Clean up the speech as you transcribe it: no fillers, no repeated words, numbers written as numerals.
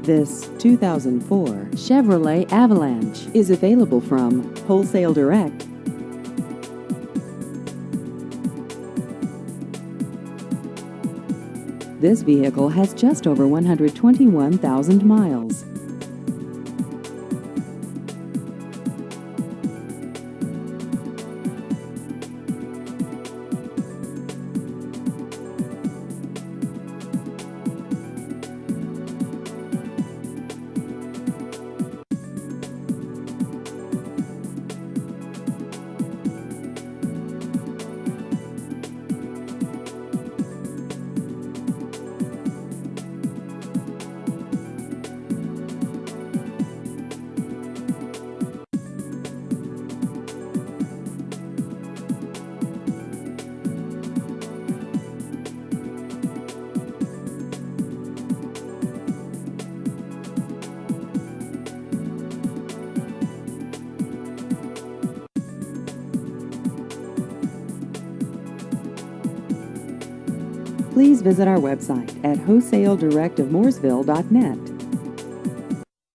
This 2004 Chevrolet Avalanche is available from Wholesale Direct. This vehicle has just over 121,000 miles. Please visit our website at wholesaledirect of Mooresville.net.